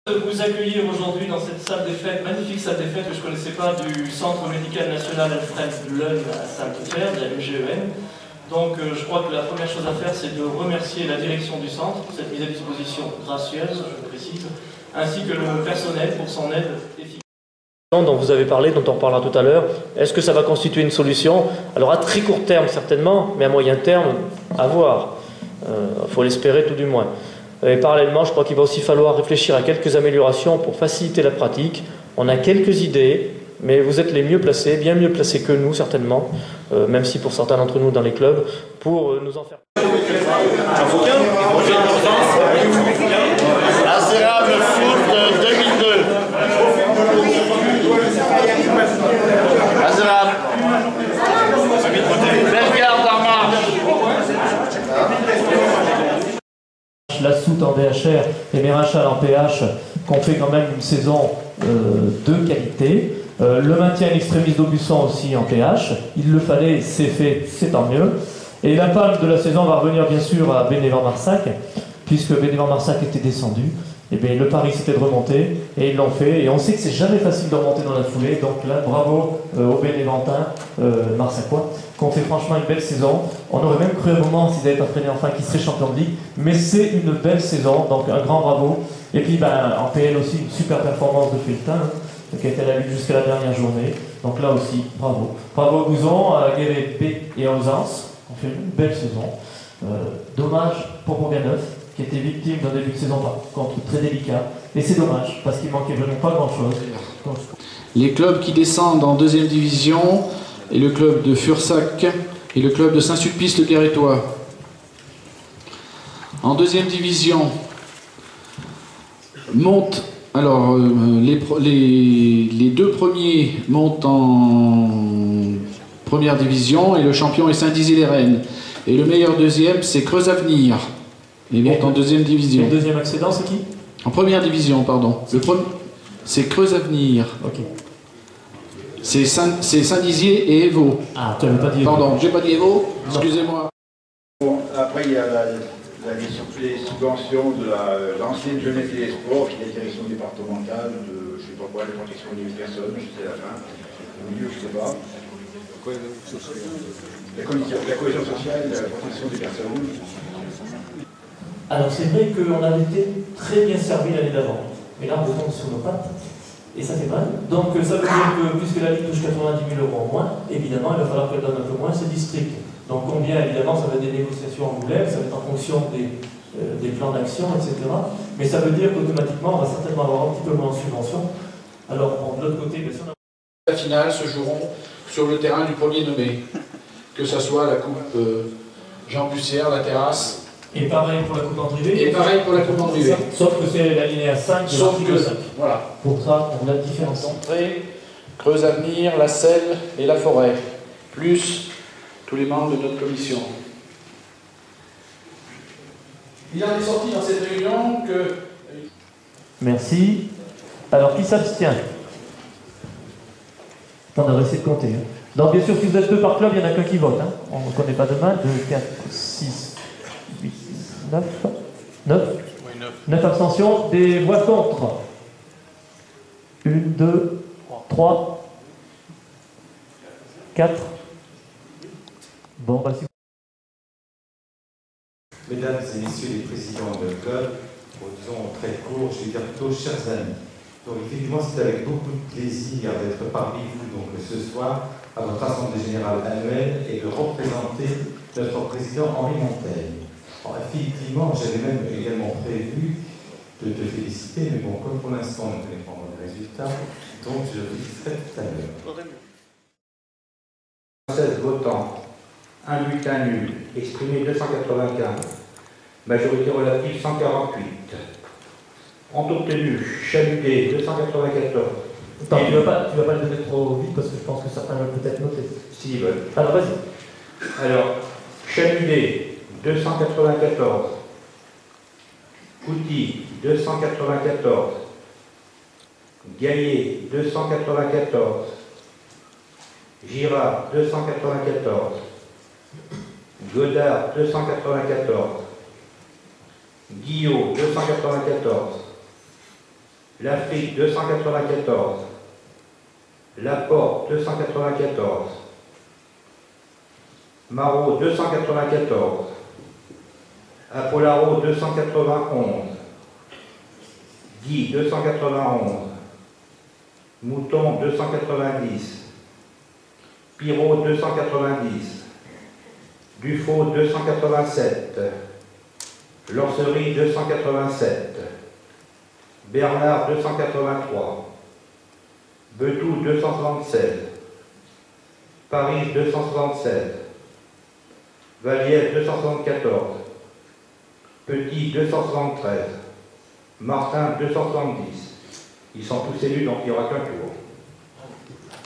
De vous accueillir aujourd'hui dans cette salle des fêtes, magnifique salle des fêtes que je ne connaissais pas, du Centre médical national Alfred Leun à Sainte-Terre, de la UGEN. Donc je crois que la première chose à faire, c'est de remercier la direction du centre pour cette mise à disposition gracieuse, je précise, ainsi que le personnel pour son aide efficace. Dont vous avez parlé, dont on reparlera tout à l'heure, est-ce que ça va constituer une solution? Alors à très court terme certainement, mais à moyen terme, à voir. Il faut l'espérer tout du moins. Et parallèlement, je crois qu'il va aussi falloir réfléchir à quelques améliorations pour faciliter la pratique. On a quelques idées, mais vous êtes les mieux placés, bien mieux placés que nous certainement, même si pour certains d'entre nous dans les clubs, pour nous en faire. Azerable Foot 2002. Azerable. Bellegarde en marche. La Soute en DHR et Mérinchal en PH, qu'on fait quand même une saison de qualité. Le maintien extrémiste d'Aubusson aussi en PH. Il le fallait, c'est fait, c'est tant mieux. Et la palme de la saison va revenir bien sûr à Bénévent-Marsac, puisque Bénévent-Marsac était descendu. Et bien le pari c'était de remonter, et ils l'ont fait. Et on sait que c'est jamais facile de remonter dans la foulée. Donc là, bravo aux Bénéventins marsacois, qui ont fait franchement une belle saison. On aurait même cru un moment, s'ils n'avaient pas freiné enfin, qu'ils seraient champions de ligue. Mais c'est une belle saison, donc un grand bravo. Et puis en PL aussi, une super performance de Feltin, qui a été à la lutte jusqu'à la dernière journée. Donc là aussi, bravo. Bravo à Gouzon, à Guéret et à Ausens. On fait une belle saison. Dommage pour Bourganeuf, qui était victime d'un début de saison par contre très délicat. Et c'est dommage, parce qu'il manquait vraiment pas grand-chose. Les clubs qui descendent en deuxième division, et le club de Fursac et le club de Saint-Sulpice-le-Guérétois. En deuxième division, montent, alors les deux premiers montent en première division, et le champion est Saint-Dizier-les-Rennes. Et le meilleur deuxième, c'est Creuse-Avenir. Il monte en deuxième division. Le deuxième accédant, c'est qui? En première division, pardon. C'est Creuse-Avenir. Ok. C'est Saint-Dizier et Évaux. Ah, tu n'avais pas dit Évaux. Pardon, j'ai pas dit Évaux. Excusez-moi. Bon, après, il y a les subventions de l'ancienne jeunesse et des sports, qui est la direction départementale de, je sais pas quoi, la protection des personnes, je sais la fin. Au milieu, je sais pas. La cohésion sociale, la protection des personnes. Alors c'est vrai qu'on avait été très bien servi l'année d'avant, mais là on retombe sur nos pattes, et ça fait mal. Donc ça veut dire que puisque la Ligue touche 90 000 € en moins, évidemment il va falloir qu'elle donne un peu moins ces districts. Donc combien, évidemment, ça va être des négociations en anglaises, ça va être en fonction des plans d'action, etc. Mais ça veut dire qu'automatiquement on va certainement avoir un petit peu moins de subventions. Alors de l'autre côté, bien sûr... La finale se joueront sur le terrain du premier nommé, que ce soit la coupe Jean Bussière, la terrasse. Et pareil pour la coupe Andrivé. Et pareil pour la coupe Andrivé. Sauf que c'est l'alinéa 5 de l'article 5. Voilà. Pour ça, on a la différence. Entrée, Creuse-Avenir, la Selle et la Forêt, plus tous les membres de notre commission. Il en est sorti dans cette réunion que... Merci. Alors, qui s'abstient? On va essayer de compter. Hein. Donc, bien sûr, si vous êtes deux par club, il n'y en a qu'un qui vote. Hein. On ne connaît pas de main. 2, 4, 6, 8, 9. 9. Oui, 9 abstentions. Des voix contre. 1, 2, 3, 4. Bon, bah si. Mesdames et messieurs les présidents de club, disons très court, je vais dire plutôt chers amis. Donc effectivement, c'est avec beaucoup de plaisir d'être parmi vous donc, ce soir à votre assemblée générale annuelle et de représenter notre président Henri Montaigne. Alors, effectivement, j'avais même également prévu de te féliciter, mais bon, comme pour l'instant on ne connaît pas encore les résultats, donc je le féliciterai tout à l'heure. 16 votants, un bulletin nul, exprimé 295, majorité relative 148. Ont obtenu Chaludet 294. Attends, tu vas pas le donner trop vite parce que je pense que certains veulent peut-être noter. S'ils veulent. Alors vas-y. Alors, Chaludet 294. Couty 294. Gaillet 294. Girard 294. Godard 294. Guillot 294. L'Afrique 294. Laporte 294. Marot 294. Apollaro 291. Guy 291. Mouton 290. Pirot 290. Dufaux 287. Lancerie 287. Bernard 283. Betou 276. Paris 276. Vallière 274. Petit 273. Martin 270. Ils sont tous élus, donc il n'y aura qu'un tour.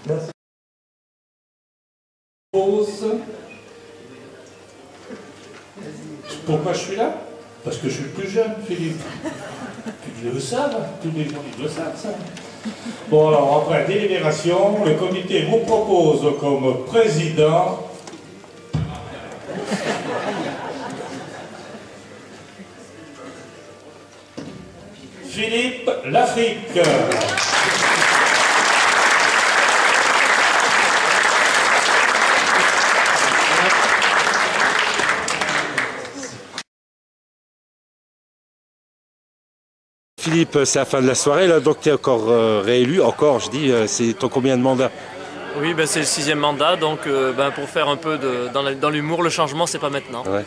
Merci. Pourquoi je suis là? Parce que je suis le plus jeune, Philippe. Ils le savent, tous les gens ils le savent, ça. Bon, alors, après délibération, le comité vous propose comme président Philippe Lafrique. Philippe, c'est la fin de la soirée, là, donc tu es encore réélu, je dis, c'est ton combien de mandats? Oui, ben, c'est le 6e mandat, donc pour faire un peu dans l'humour, le changement, c'est pas maintenant. Ouais.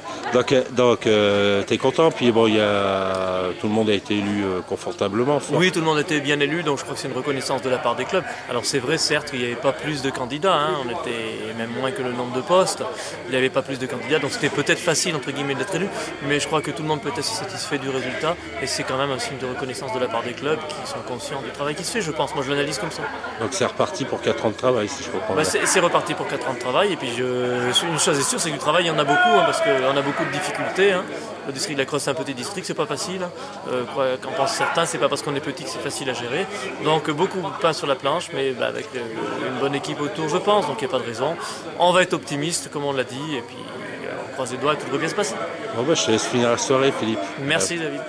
Donc tu es content, puis bon, tout le monde a été élu confortablement. Oui, tout le monde a été bien élu, donc je crois que c'est une reconnaissance de la part des clubs. Alors c'est vrai, certes, qu'il n'y avait pas plus de candidats, hein, on était même moins que le nombre de postes, il n'y avait pas plus de candidats, donc c'était peut-être facile, entre guillemets, d'être élu, mais je crois que tout le monde peut être satisfait du résultat, et c'est quand même un signe de reconnaissance de la part des clubs qui sont conscients du travail qui se fait, je pense, moi je l'analyse comme ça. Donc c'est reparti pour 4 ans de travail, si je comprends bien. C'est reparti pour 4 ans de travail, et puis une chose est sûre, c'est que du travail, il y en a beaucoup, hein, parce qu'on a beaucoup de difficultés. Hein. Le district de la Creuse, c'est un petit district, c'est pas facile. Qu'en pensent certains, c'est pas parce qu'on est petit que c'est facile à gérer. Donc beaucoup de pain sur la planche, mais avec une bonne équipe autour, je pense, donc il n'y a pas de raison. On va être optimiste, comme on l'a dit, et puis on croise les doigts, tout devrait bien se passer. Bon, je te laisse finir la soirée, Philippe. Merci, David.